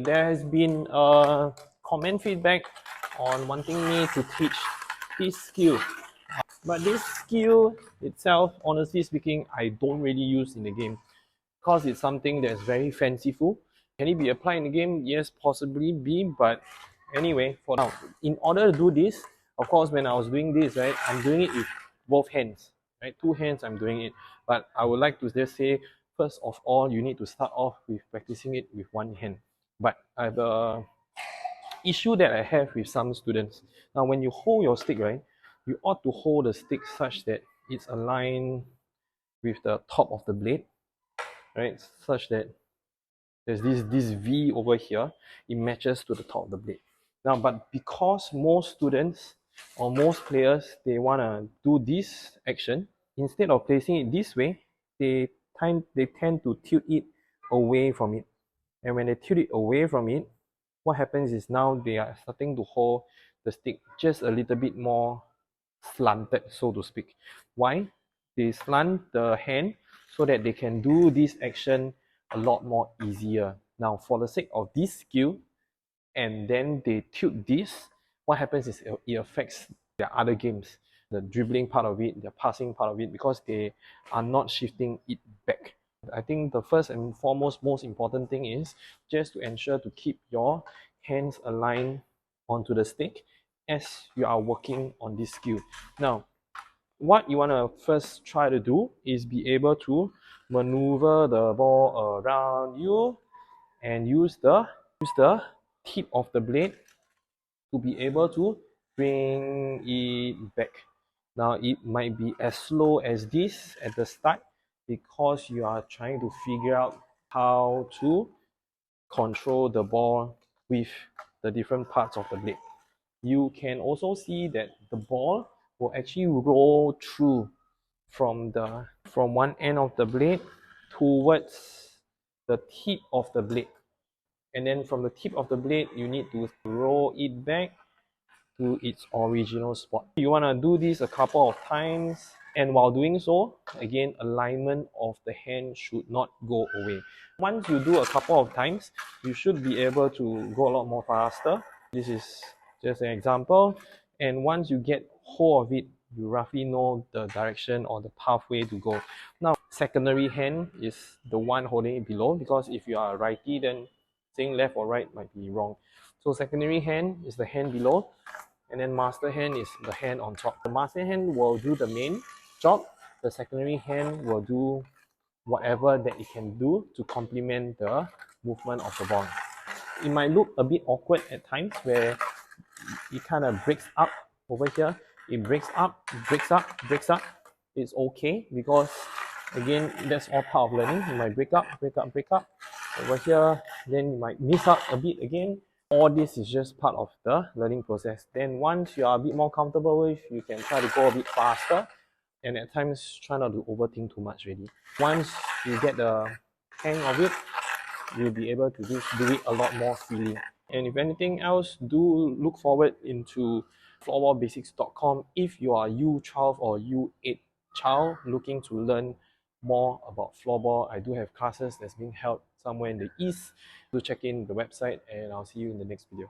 There has been comment feedback on wanting me to teach this skill. But this skill itself, honestly speaking, I don't really use in the game because it's something that's very fanciful. Can it be applied in the game? Yes, possibly be, but anyway, for now, in order to do this, of course, when I was doing this, right, I'm doing it with both hands, right? Two hands, I'm doing it. But I would like to just say, first of all, you need to start off with practicing it with one hand. But I have a issue that I have with some students. Now, when you hold your stick, right, you ought to hold the stick such that it's aligned with the top of the blade, right? Such that there's this V over here, it matches to the top of the blade. Now, but because most students or most players, they want to do this action, instead of placing it this way, they tend to tilt it away from it. And when they tilt it away from it, what happens is now they are starting to hold the stick just a little bit more slanted, so to speak. Why? They slant the hand so that they can do this action a lot more easier. Now, for the sake of this skill, and then they tilt this, what happens is it affects their other games, the dribbling part of it, the passing part of it, because they are not shifting it back. I think the first and foremost most important thing is just to ensure to keep your hands aligned onto the stick as you are working on this skill. Now, what you want to first try to do is be able to maneuver the ball around you and use the tip of the blade to be able to bring it back. Now, it might be as slow as this at the start because you are trying to figure out how to control the ball with the different parts of the blade. You can also see that the ball will actually roll through from one end of the blade towards the tip of the blade, and then from the tip of the blade you need to roll it back to its original spot. You want to do this a couple of times, and while doing so, again, alignment of the hand should not go away. Once you do a couple of times, you should be able to go a lot more faster. This is just an example, and once you get hold of it, you roughly know the direction or the pathway to go. Now, secondary hand is the one holding it below, because if you are a righty, then saying left or right might be wrong. So secondary hand is the hand below, and then master hand is the hand on top. The master hand will do the main job. The secondary hand will do whatever that it can do to complement the movement of the ball. It might look a bit awkward at times where it kind of breaks up over here. It breaks up, breaks up, breaks up. It's okay, because again, that's all part of learning. You might break up, break up, break up. Over here, then you might miss out a bit again. All this is just part of the learning process. Then once you are a bit more comfortable with, you can try to go a bit faster, and at times try not to overthink too much really. Once you get the hang of it, you'll be able to do it a lot more freely. And if anything else, do look forward into floorballbasics.com if you are U12 or U8 child looking to learn more about floorball. I do have classes that's being held somewhere in the east. Do check in the website, and I'll see you in the next video.